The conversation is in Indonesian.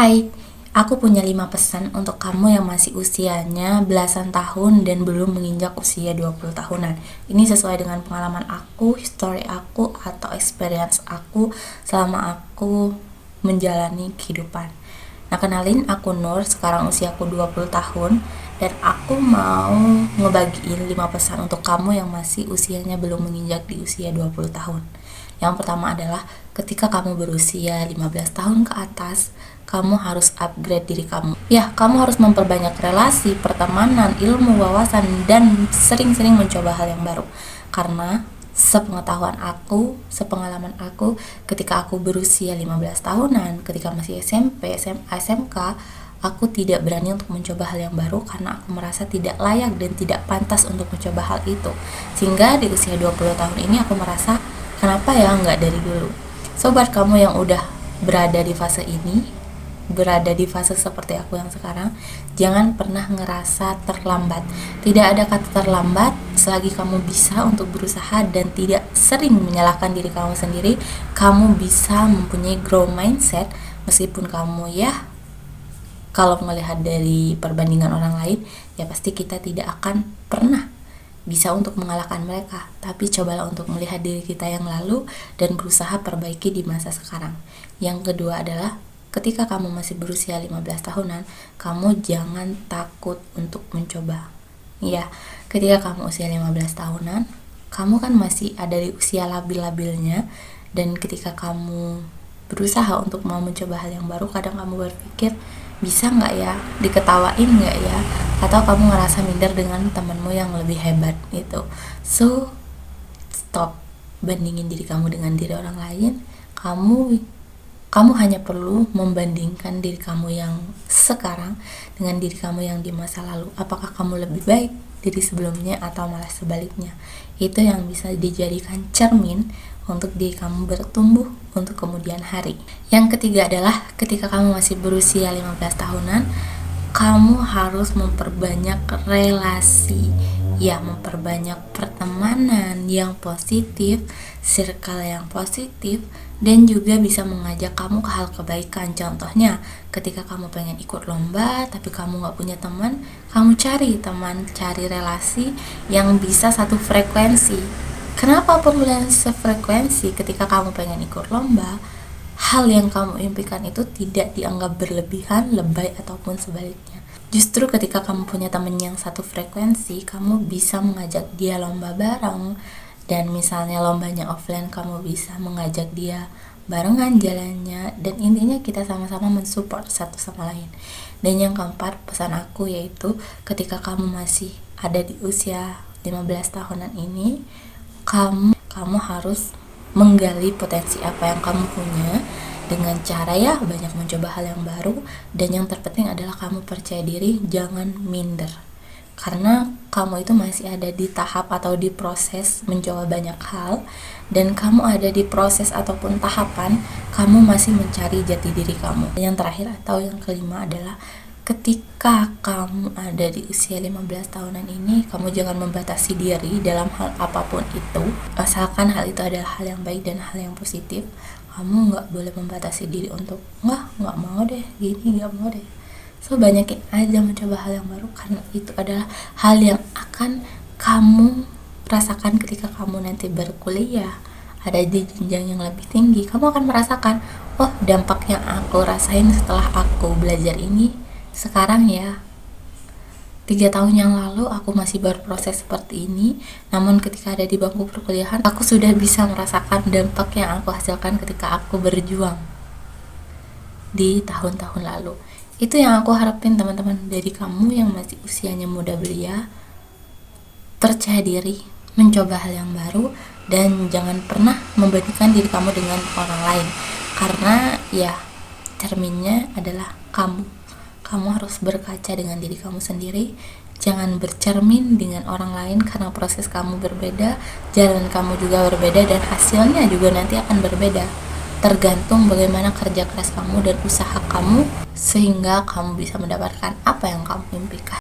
Hai, aku punya 5 pesan untuk kamu yang masih usianya belasan tahun dan belum menginjak usia 20 tahunan. Ini sesuai dengan pengalaman aku, history aku, atau experience aku selama aku menjalani kehidupan. Nah, kenalin, aku Nur, sekarang usiaku 20 tahun, dan aku mau ngebagiin 5 pesan untuk kamu yang masih usianya belum menginjak di usia 20 tahun. Yang pertama adalah ketika kamu berusia 15 tahun ke atas, kamu harus upgrade diri kamu. Ya, kamu harus memperbanyak relasi, pertemanan, ilmu, wawasan, dan sering-sering mencoba hal yang baru. Karena sepengalaman aku, ketika aku berusia 15 tahunan, ketika masih SMP, SMA, SMK, aku tidak berani untuk mencoba hal yang baru karena aku merasa tidak layak dan tidak pantas untuk mencoba hal itu. Sehingga di usia 20 tahun ini aku merasa, kenapa ya nggak dari dulu? Sobat kamu yang udah berada di fase ini, berada di fase seperti aku yang sekarang, jangan pernah ngerasa terlambat. Tidak ada kata terlambat selagi kamu bisa untuk berusaha dan tidak sering menyalahkan diri kamu sendiri. Kamu bisa mempunyai grow mindset meskipun kamu kalau melihat dari perbandingan orang lain, ya pasti kita tidak akan pernah bisa untuk mengalahkan mereka, tapi cobalah untuk melihat diri kita yang lalu dan berusaha perbaiki di masa sekarang. Yang kedua adalah ketika kamu masih berusia 15 tahunan, kamu jangan takut untuk mencoba. Ya, ketika kamu usia 15 tahunan, kamu kan masih ada di usia labil-labilnya, dan ketika kamu berusaha untuk mau mencoba hal yang baru, kadang kamu berpikir, bisa nggak ya, diketawain nggak ya, atau kamu ngerasa minder dengan temanmu yang lebih hebat gitu. So, stop bandingin diri kamu dengan diri orang lain. Kamu hanya perlu membandingkan diri kamu yang sekarang dengan diri kamu yang di masa lalu. Apakah kamu lebih baik dari sebelumnya atau malah sebaliknya? Itu yang bisa dijadikan cermin untuk diri kamu bertumbuh untuk kemudian hari. Yang ketiga adalah ketika kamu masih berusia 15 tahunan, kamu harus memperbanyak relasi, memperbanyak pertemanan yang positif, circle yang positif, dan juga bisa mengajak kamu ke hal kebaikan. Contohnya, ketika kamu pengen ikut lomba tapi kamu gak punya teman, kamu cari teman, cari relasi yang bisa satu frekuensi. Kenapa perlu sefrekuensi? Ketika kamu pengen ikut lomba, hal yang kamu impikan itu tidak dianggap berlebihan, lebay, ataupun sebaliknya. Justru ketika kamu punya teman yang satu frekuensi, kamu bisa mengajak dia lomba bareng, dan misalnya lombanya offline, kamu bisa mengajak dia barengan jalannya, dan intinya kita sama-sama mensupport satu sama lain. Dan yang keempat, pesan aku yaitu ketika kamu masih ada di usia 15 tahunan ini, kamu harus menggali potensi apa yang kamu punya dengan cara banyak mencoba hal yang baru, dan yang terpenting adalah kamu percaya diri, jangan minder. Karena kamu itu masih ada di tahap atau di proses mencoba banyak hal, dan kamu ada di proses ataupun tahapan kamu masih mencari jati diri kamu. Yang terakhir atau yang kelima adalah ketika kamu ada di usia 15 tahunan ini, kamu jangan membatasi diri dalam hal apapun itu, asalkan hal itu adalah hal yang baik dan hal yang positif. Kamu gak boleh membatasi diri untuk gak mau deh gini, gak mau deh. So, banyakin aja mencoba hal yang baru, karena itu adalah hal yang akan kamu rasakan ketika kamu nanti berkuliah, ada di jenjang yang lebih tinggi. Kamu akan merasakan, dampak yang aku rasain setelah aku belajar ini sekarang 3 tahun yang lalu aku masih berproses seperti ini, namun ketika ada di bangku perkuliahan, aku sudah bisa merasakan dampak yang aku hasilkan ketika aku berjuang di tahun-tahun lalu. Itu yang aku harapin teman-teman dari kamu yang masih usianya muda belia. Percaya diri, mencoba hal yang baru, dan jangan pernah membandingkan diri kamu dengan orang lain, karena cerminnya adalah kamu harus berkaca dengan diri kamu sendiri. Jangan bercermin dengan orang lain, karena proses kamu berbeda, jalan kamu juga berbeda, dan hasilnya juga nanti akan berbeda. Tergantung bagaimana kerja keras kamu dan usaha kamu, sehingga kamu bisa mendapatkan apa yang kamu impikan.